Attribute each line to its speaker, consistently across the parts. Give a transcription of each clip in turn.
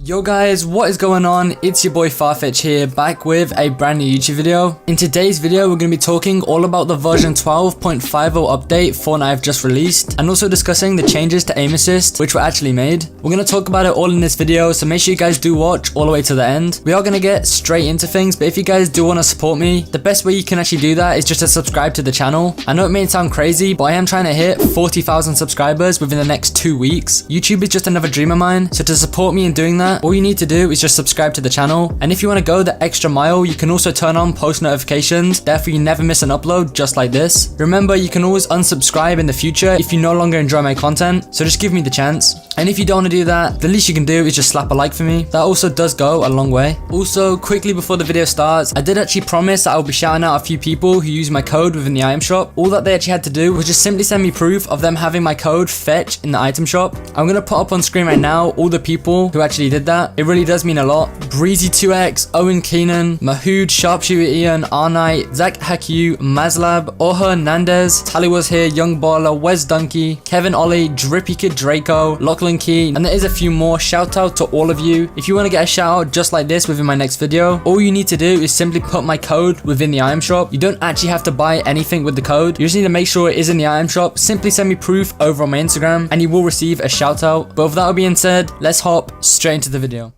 Speaker 1: Yo guys, what is going on? It's your boy Farfetch here, back with a brand new YouTube video. In today's video, we're going to be talking all about the version 12.50 update Fortnite have just released, and also discussing the changes to aim assist, which were actually made. We're going to talk about it all in this video, so make sure you guys do watch all the way to the end. We are going to get straight into things, but if you guys do want to support me, the best way you can actually do that is just to subscribe to the channel. I know it may sound crazy, but I am trying to hit 40,000 subscribers within the next 2 weeks. YouTube is just another dream of mine, so to support me in doing that, all you need to do is just subscribe to the channel. And if you want to go the extra mile, you can also turn on post notifications, therefore you never miss an upload just like this. Remember, you can always unsubscribe in the future if you no longer enjoy my content, so just give me the chance. And if you don't want to do that, the least you can do is just slap a like for me. That also does go a long way. Also, quickly before the video starts, I did actually promise that I'll be shouting out a few people who use my code within the item shop. All that they actually had to do was just simply send me proof of them having my code fetch in the item shop. I'm going to put up on screen right now all the people who actually did that. It really does mean a lot. Breezy2x, Owen Keenan, Mahood, Sharpshooter Ian, R-Knight, Zach Haku, Mazlab, Oha Nandez, Tally was here, Young Baller, Wes Dunkey, Kevin Ollie, Drippy Kid Draco, Lachlan Key, and there is a few more. Shout out to all of you. If you want to get a shout out just like this within my next video, all you need to do is simply put my code within the item shop. You don't actually have to buy anything with the code. You just need to make sure it is in the item shop. Simply send me proof over on my Instagram and you will receive a shout out. But with that being said, let's hop straight into the video.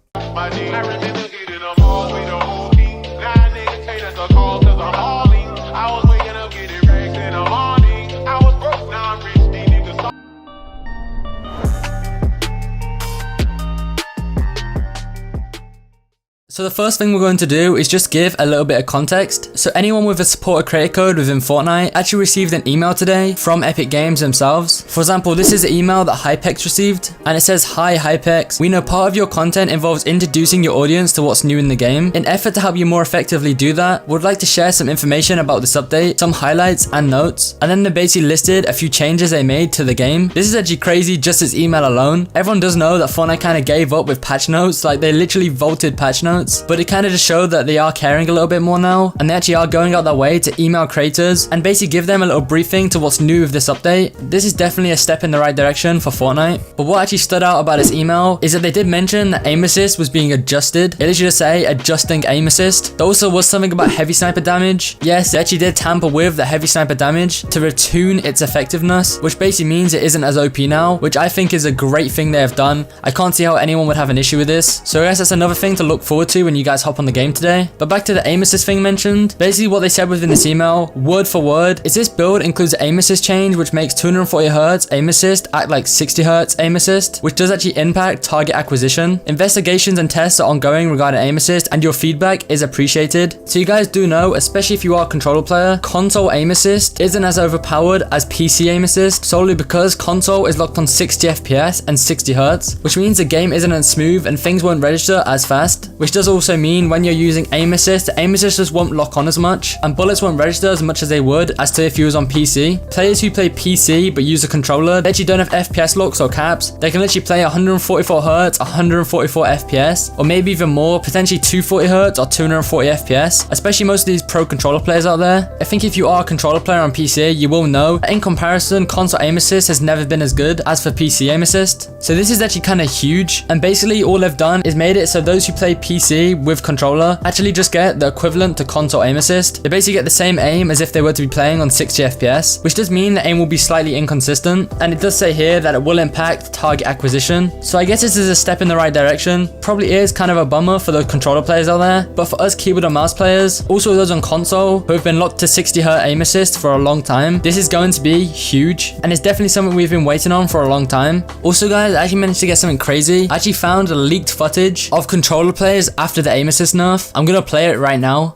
Speaker 1: So the first thing we're going to do is just give a little bit of context. So anyone with a supporter creator code within Fortnite actually received an email today from Epic Games themselves. For example, this is the email that Hypex received, and it says, "Hi Hypex, we know part of your content involves introducing your audience to what's new in the game. In effort to help you more effectively do that, would like to share some information about this update, some highlights and notes." And then they basically listed a few changes they made to the game. This is actually crazy, just this email alone. Everyone does know that Fortnite kind of gave up with patch notes, like they literally vaulted patch notes. But it kind of just showed that they are caring a little bit more now, and they actually are going out their way to email creators and basically give them a little briefing to what's new with this update. This is definitely a step in the right direction for Fortnite. But what actually stood out about this email is that they did mention that aim assist was being adjusted. It literally just say adjusting aim assist. There also was something about heavy sniper damage. Yes, they actually did tamper with the heavy sniper damage to retune its effectiveness, which basically means it isn't as OP now, which I think is a great thing they have done. I can't see how anyone would have an issue with this. So I guess that's another thing to look forward to when you guys hop on the game today. But back to the aim assist thing mentioned. Basically what they said within this email, word for word, is this build includes aim assist change which makes 240 Hz aim assist act like 60 Hz aim assist, which does actually impact target acquisition. Investigations and tests are ongoing regarding aim assist and your feedback is appreciated. So you guys do know, especially if you are a controller player, console aim assist isn't as overpowered as PC aim assist, solely because console is locked on 60 FPS and 60 Hz, which means the game isn't as smooth and things won't register as fast, which does also mean when you're using aim assist just won't lock on as much, and bullets won't register as much as they would as to if you was on PC. Players who play PC but use a controller, they actually don't have FPS locks or caps. They can literally play 144 Hz, 144 FPS, or maybe even more, potentially 240 Hz or 240 FPS, especially most of these pro controller players out there. I think if you are a controller player on PC, you will know that in comparison, console aim assist has never been as good as for PC aim assist. So this is actually kind of huge, and basically all they've done is made it so those who play PC with controller actually just get the equivalent to console aim assist. They basically get the same aim as if they were to be playing on 60 FPS, which does mean the aim will be slightly inconsistent, and it does say here that it will impact target acquisition. So I guess this is a step in the right direction. Probably is kind of a bummer for the controller players out there, but for us keyboard and mouse players, also those on console who have been locked to 60 Hz aim assist for a long time, this is going to be huge, and it's definitely something we've been waiting on for a long time. Also guys, I actually managed to get something crazy. I actually found leaked footage of controller players after the aim assist nerf. I'm gonna play it right now.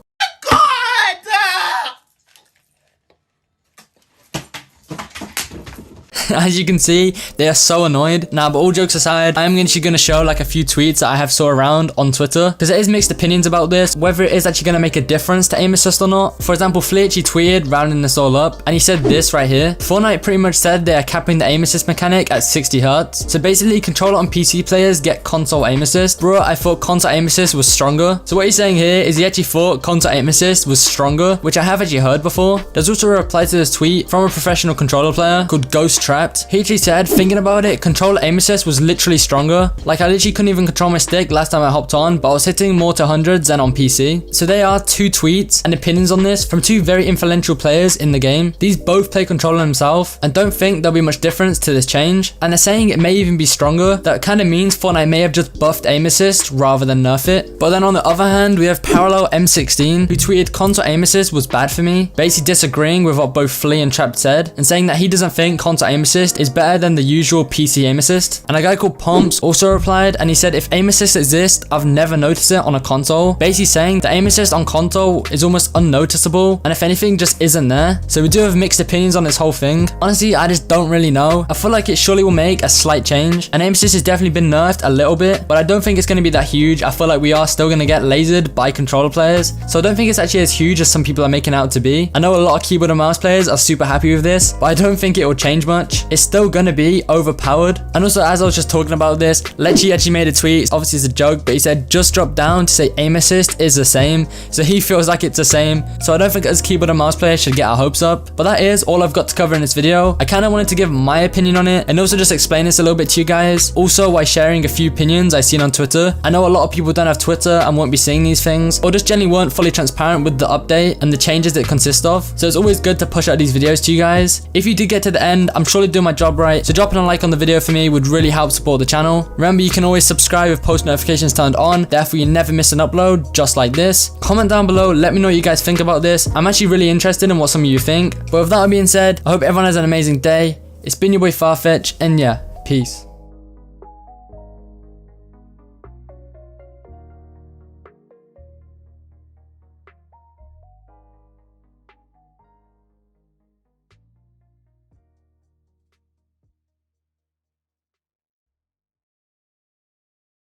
Speaker 1: As you can see, they are so annoyed. Now, but all jokes aside, I'm actually going to show like a few tweets that I have saw around on Twitter, because there is mixed opinions about this, whether it is actually going to make a difference to aim assist or not. For example, Fletch, he tweeted rounding this all up, and he said this right here. Fortnite pretty much said they are capping the aim assist mechanic at 60 Hz. So basically, controller on PC players get console aim assist. Bro, I thought console aim assist was stronger. So what he's saying here is he actually thought console aim assist was stronger, which I have actually heard before. There's also a reply to this tweet from a professional controller player called Ghost Trap, trapped. He actually said, thinking about it, controller aim assist was literally stronger. Like I literally couldn't even control my stick last time I hopped on, but I was hitting more to hundreds than on PC. So there are 2 tweets and opinions on this from 2 very influential players in the game. These both play controller themselves and don't think there'll be much difference to this change. And they're saying it may even be stronger. That kind of means Fortnite may have just buffed aim assist rather than nerf it. But then on the other hand, we have Parallel M16 who tweeted console aim assist was bad for me, basically disagreeing with what both Flea and Trapped said and saying that he doesn't think console aim assist is better than the usual PC aim assist. And a guy called Pomps also replied and he said, if aim assist exists, I've never noticed it on a console, basically saying the aim assist on console is almost unnoticeable and if anything just isn't there. So we do have mixed opinions on this whole thing. Honestly, I just don't really know. I feel like it surely will make a slight change and aim assist has definitely been nerfed a little bit, but I don't think it's going to be that huge. I feel like we are still going to get lasered by controller players, so I don't think it's actually as huge as some people are making out to be. I know a lot of keyboard and mouse players are super happy with this, but I don't think it will change much. It's still going to be overpowered. And also, as I was just talking about this, Lechi actually made a tweet, obviously it's a joke, but he said just drop down to say aim assist is the same, so he feels like it's the same. So I don't think as keyboard and mouse players should get our hopes up. But that is all I've got to cover in this video. I kind of wanted to give my opinion on it and also just explain this a little bit to you guys, also while sharing a few opinions I've seen on Twitter. I know a lot of people don't have Twitter and won't be seeing these things, or just generally weren't fully transparent with the update and the changes it consists of, so it's always good to push out these videos to you guys. If you did get to the end, I'm surely doing my job right, so dropping a like on the video for me would really help support the channel. Remember, you can always subscribe with post notifications turned on, therefore you never miss an upload just like this. Comment down below, let me know what you guys think about this. I'm actually really interested in what some of you think. But with that being said, I hope everyone has an amazing day. It's been your boy Farfetch, and yeah, peace.